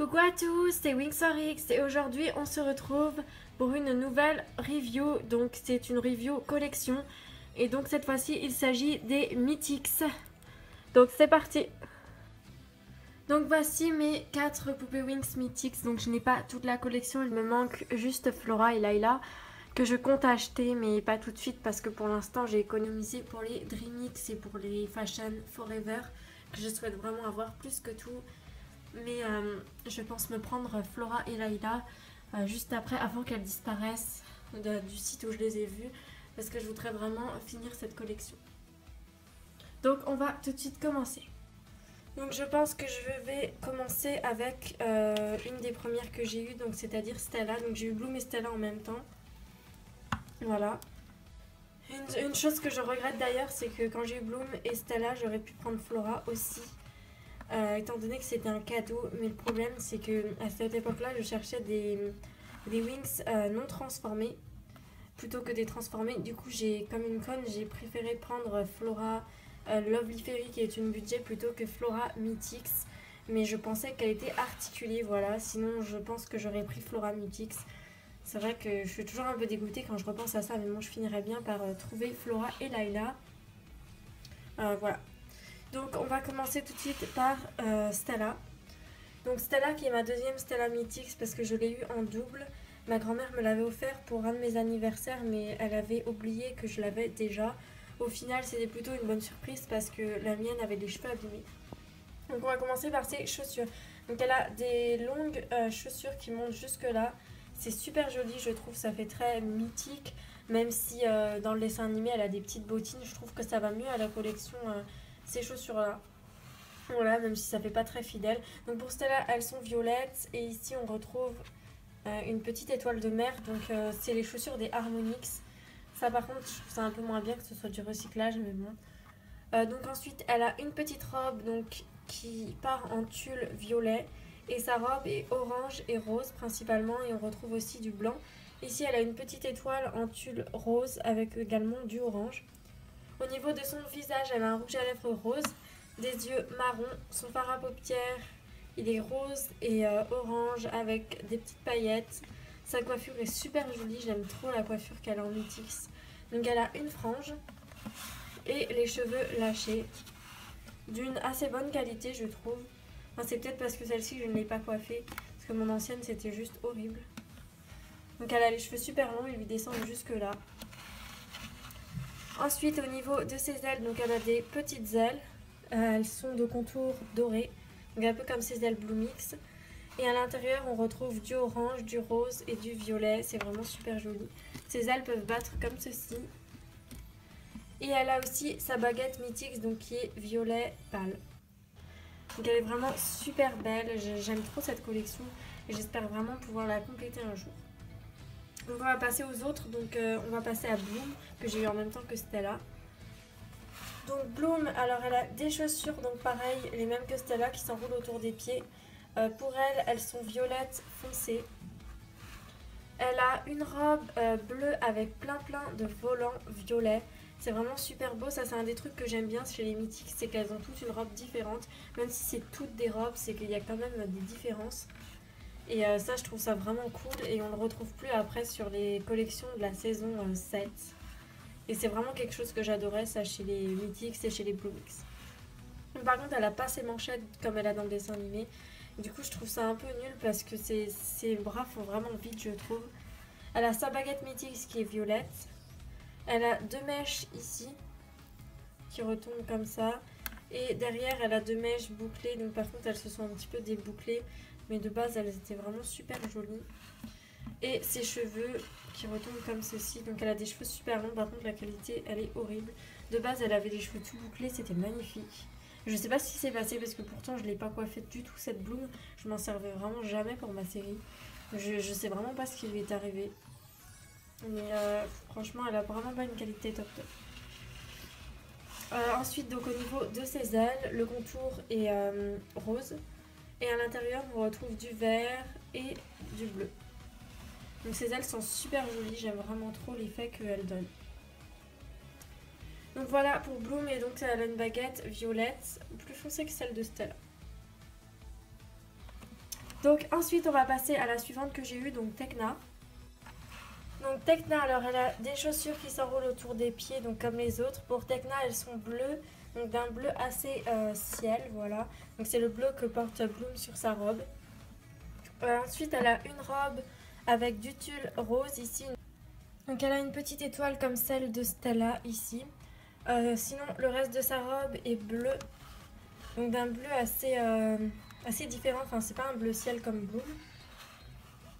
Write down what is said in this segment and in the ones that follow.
Coucou à tous, c'est Wings4X et aujourd'hui on se retrouve pour une nouvelle review. Donc c'est une review collection et donc cette fois-ci il s'agit des Mythics. Donc c'est parti. Donc voici mes 4 poupées Wings Mythics. Donc je n'ai pas toute la collection, il me manque juste Flora et Layla que je compte acheter mais pas tout de suite parce que pour l'instant j'ai économisé pour les Dreamix et pour les Fashion Forever que je souhaite vraiment avoir plus que tout. Mais je pense me prendre Flora et Layla juste après, avant qu'elles disparaissent du site où je les ai vues, parce que je voudrais vraiment finir cette collection. Donc on va tout de suite commencer. Donc je pense que je vais commencer avec une des premières que j'ai eues, donc c'est-à-dire Stella. Donc j'ai eu Bloom et Stella en même temps. Voilà. Une chose que je regrette d'ailleurs, c'est que quand j'ai eu Bloom et Stella, j'aurais pu prendre Flora aussi. Étant donné que c'était un cadeau, mais le problème c'est que à cette époque-là, je cherchais des wings non transformés plutôt que des transformés. Du coup, comme une conne, j'ai préféré prendre Flora Lovely Fairy qui est une budget plutôt que Flora Mythics. Mais je pensais qu'elle était articulée, voilà. Sinon, je pense que j'aurais pris Flora Mythics. C'est vrai que je suis toujours un peu dégoûtée quand je repense à ça, mais bon, je finirais bien par trouver Flora et Layla. Voilà. Donc on va commencer tout de suite par Stella. Donc Stella qui est ma deuxième Stella Mythics parce que je l'ai eu en double. Ma grand-mère me l'avait offert pour un de mes anniversaires mais elle avait oublié que je l'avais déjà. Au final c'était plutôt une bonne surprise parce que la mienne avait des cheveux abîmés. Donc on va commencer par ses chaussures. Donc elle a des longues chaussures qui montent jusque là. C'est super joli, je trouve, ça fait très mythique. Même si dans le dessin animé elle a des petites bottines, je trouve que ça va mieux à la collection. Ces chaussures là, voilà, même si ça fait pas très fidèle. Donc pour Stella, elles sont violettes et ici on retrouve une petite étoile de mer. Donc c'est les chaussures des Harmonix. Ça par contre je trouve ça un peu moins bien que ce soit du recyclage, mais bon. Donc ensuite elle a une petite robe donc qui part en tulle violet et sa robe est orange et rose principalement et on retrouve aussi du blanc. Ici elle a une petite étoile en tulle rose avec également du orange. Au niveau de son visage, elle a un rouge à lèvres rose, des yeux marrons, son fard à paupières, il est rose et orange avec des petites paillettes. Sa coiffure est super jolie, j'aime trop la coiffure qu'elle a en Mythics. Donc elle a une frange et les cheveux lâchés, d'une assez bonne qualité je trouve. Enfin, c'est peut-être parce que celle-ci je ne l'ai pas coiffée, parce que mon ancienne c'était juste horrible. Donc elle a les cheveux super longs, ils lui descendent jusque là. Ensuite au niveau de ses ailes, donc elle a des petites ailes, elles sont de contour doré, donc un peu comme ses ailes Bloomix. Et à l'intérieur on retrouve du orange, du rose et du violet, c'est vraiment super joli. Ses ailes peuvent battre comme ceci. Et elle a aussi sa baguette Mythics donc qui est violet pâle. Donc elle est vraiment super belle, j'aime trop cette collection et j'espère vraiment pouvoir la compléter un jour. Donc on va passer aux autres, donc on va passer à Bloom, que j'ai eu en même temps que Stella. Donc Bloom, alors elle a des chaussures, donc pareil, les mêmes que Stella, qui s'enroulent autour des pieds. Pour elle, elles sont violettes foncées. Elle a une robe bleue avec plein de volants violets. C'est vraiment super beau, ça c'est un des trucs que j'aime bien chez les Mythiques, c'est qu'elles ont toutes une robe différente. Même si c'est toutes des robes, c'est qu'il y a quand même des différences. Et ça je trouve ça vraiment cool et on le retrouve plus après sur les collections de la saison 7. Et c'est vraiment quelque chose que j'adorais ça chez les Mythics et chez les Bloomix. Par contre elle a pas ses manchettes comme elle a dans le dessin animé. Du coup je trouve ça un peu nul parce que ses bras font vraiment vite je trouve. Elle a sa baguette Mythics qui est violette. Elle a deux mèches ici qui retombent comme ça. Et derrière elle a deux mèches bouclées, donc par contre elles se sont un petit peu débouclées. Mais de base elles étaient vraiment super jolies. Et ses cheveux qui retombent comme ceci. Donc elle a des cheveux super longs, par contre la qualité elle est horrible. De base elle avait les cheveux tout bouclés, c'était magnifique. Je sais pas ce qui s'est passé parce que pourtant je l'ai pas coiffée du tout cette Bloom. Je m'en servais vraiment jamais pour ma série. Je sais vraiment pas ce qui lui est arrivé. Mais franchement elle a vraiment pas une qualité top. Ensuite donc au niveau de ses ailes, le contour est rose. Et à l'intérieur, on retrouve du vert et du bleu. Donc ces ailes sont super jolies, j'aime vraiment trop l'effet qu'elles donnent. Donc voilà pour Bloom, et donc elle a une baguette violette, plus foncée que celle de Stella. Donc ensuite on va passer à la suivante que j'ai eue, donc Tecna. Donc Tecna, alors elle a des chaussures qui s'enroulent autour des pieds, donc comme les autres. Pour Tecna, elles sont bleues, donc d'un bleu assez ciel, voilà. Donc c'est le bleu que porte Bloom sur sa robe. Ensuite elle a une robe avec du tulle rose ici. Donc elle a une petite étoile comme celle de Stella ici. Sinon le reste de sa robe est bleu, donc d'un bleu assez différent, enfin c'est pas un bleu ciel comme Bloom.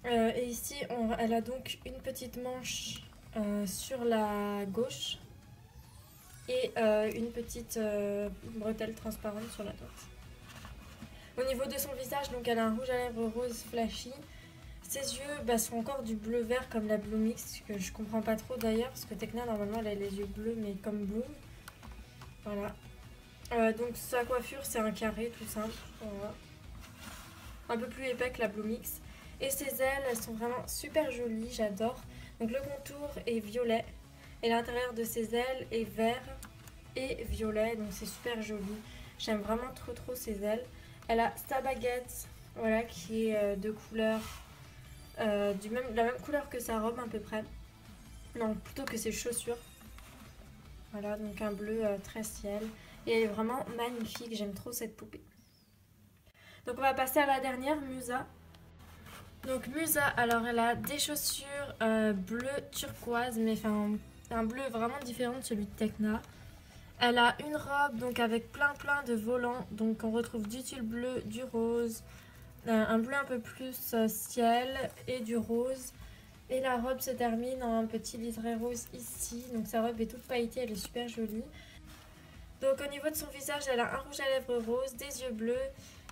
Et ici elle a donc une petite manche sur la gauche et une petite bretelle transparente sur la droite. Au niveau de son visage, donc elle a un rouge à lèvres rose flashy. Ses yeux sont encore du bleu vert comme la Bloom X, que je comprends pas trop d'ailleurs, parce que Tecna normalement elle a les yeux bleus mais comme Bloom. Voilà. Donc sa coiffure c'est un carré tout simple. Voilà. Un peu plus épais que la Bloom X. Et ses ailes, elles sont vraiment super jolies, j'adore. Donc le contour est violet et l'intérieur de ses ailes est vert et violet, donc c'est super joli. J'aime vraiment trop ses ailes. Elle a sa baguette, voilà, qui est de couleur, la même couleur que sa robe à peu près. Non, plutôt que ses chaussures. Voilà, donc un bleu très ciel. Et elle est vraiment magnifique, j'aime trop cette poupée. Donc on va passer à la dernière, Musa. Donc Musa, alors elle a des chaussures bleu turquoise, mais enfin un bleu vraiment différent de celui de Tecna. Elle a une robe donc avec plein de volants, donc on retrouve du tulle bleu, du rose, un bleu un peu plus ciel et du rose. Et la robe se termine en un petit liseré rose ici, donc sa robe est toute pailletée, elle est super jolie. Donc au niveau de son visage, elle a un rouge à lèvres rose, des yeux bleus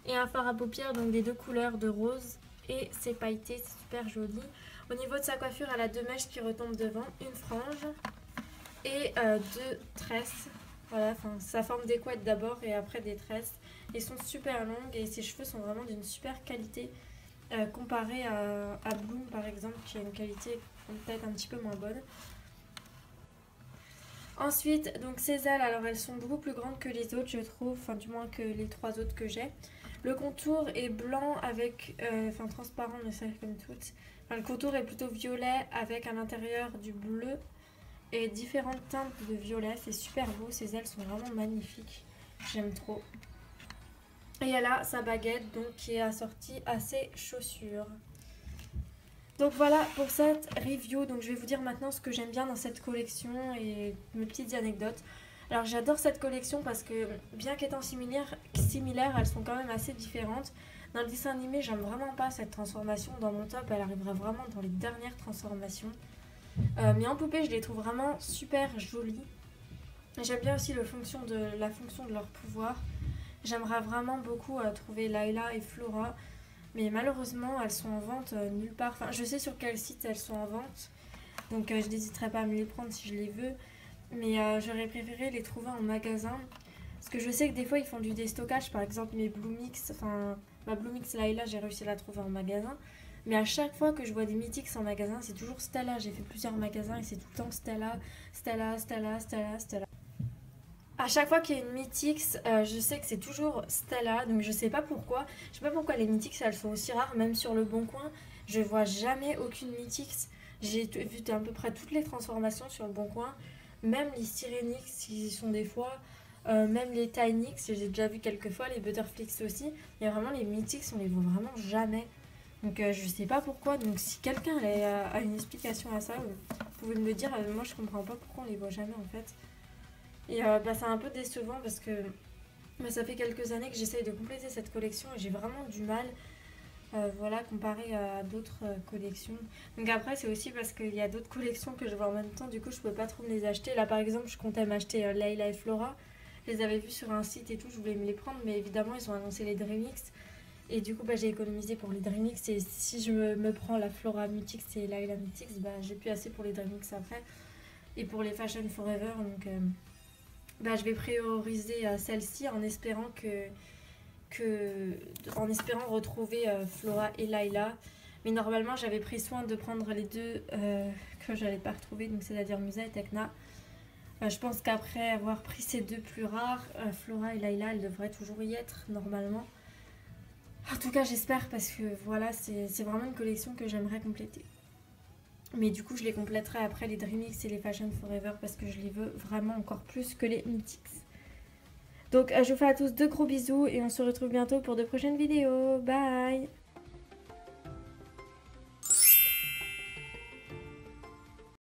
et un fard à paupières, donc des deux couleurs de rose. Et c'est pailleté, c'est super joli. Au niveau de sa coiffure, elle a deux mèches qui retombent devant, une frange et deux tresses. Voilà, enfin ça forme des couettes d'abord et après des tresses. Elles sont super longues et ses cheveux sont vraiment d'une super qualité comparé à Bloom par exemple, qui a une qualité peut-être un petit peu moins bonne. Ensuite, donc ses ailes, alors elles sont beaucoup plus grandes que les autres, je trouve, enfin du moins que les trois autres que j'ai. Le contour est blanc avec, enfin transparent, mais c'est comme toutes. Enfin, le contour est plutôt violet avec à l'intérieur du bleu et différentes teintes de violet. C'est super beau, ses ailes sont vraiment magnifiques. J'aime trop. Et elle a sa baguette donc qui est assortie à ses chaussures. Donc voilà pour cette review. Donc je vais vous dire maintenant ce que j'aime bien dans cette collection et mes petites anecdotes. Alors j'adore cette collection parce que bien qu'étant similaires, elles sont quand même assez différentes. Dans le dessin animé, j'aime vraiment pas cette transformation. Dans mon top, elle arrivera vraiment dans les dernières transformations. Mais en poupée, je les trouve vraiment super jolies. J'aime bien aussi la fonction de leur pouvoir. J'aimerais vraiment beaucoup trouver Layla et Flora. Mais malheureusement, elles sont en vente nulle part. Enfin, je sais sur quel site elles sont en vente. Donc je n'hésiterai pas à me les prendre si je les veux. Mais j'aurais préféré les trouver en magasin. Parce que je sais que des fois ils font du déstockage. Par exemple mes Bloom X, enfin ma Bloom X Layla, j'ai réussi à la trouver en magasin. Mais à chaque fois que je vois des Mythics en magasin, c'est toujours Stella. J'ai fait plusieurs magasins et c'est tout le temps Stella. À chaque fois qu'il y a une Mythix, je sais que c'est toujours Stella, donc je sais pas pourquoi. Je sais pas pourquoi les Mythix elles sont aussi rares, même sur le Bon Coin, je vois jamais aucune Mythix. J'ai vu à peu près toutes les transformations sur le Bon Coin, même les Sirenix qui sont des fois, même les Tinix, j'ai déjà vu quelques fois, les Butterflix aussi. Il y a vraiment les Mythix, on les voit vraiment jamais. Donc je sais pas pourquoi, donc si quelqu'un a une explication à ça, vous pouvez me le dire. Moi je comprends pas pourquoi on les voit jamais en fait. Et c'est un peu décevant parce que ça fait quelques années que j'essaye de compléter cette collection et j'ai vraiment du mal, voilà, comparé à d'autres collections. Donc après c'est aussi parce qu'il y a d'autres collections que je vois en même temps, du coup je peux pas trop me les acheter. Là par exemple je comptais m'acheter Layla et Flora, je les avais vus sur un site et tout, je voulais me les prendre, mais évidemment ils ont annoncé les Dreamix. Et du coup j'ai économisé pour les Dreamix et si je me prends la Flora Mythix et Layla Mythix, j'ai plus assez pour les Dreamix après. Et pour les Fashion Forever, donc... je vais prioriser celle-ci en espérant en espérant retrouver Flora et Layla. Mais normalement j'avais pris soin de prendre les deux que j'allais pas retrouver, donc c'est-à-dire Musa et Tecna. Je pense qu'après avoir pris ces deux plus rares, Flora et Layla, elles devraient toujours y être normalement. En tout cas, j'espère parce que voilà, c'est vraiment une collection que j'aimerais compléter. Mais du coup, je les compléterai après les Dreamix et les Fashion Forever parce que je les veux vraiment encore plus que les Mythics. Donc, je vous fais à tous de gros bisous et on se retrouve bientôt pour de prochaines vidéos. Bye!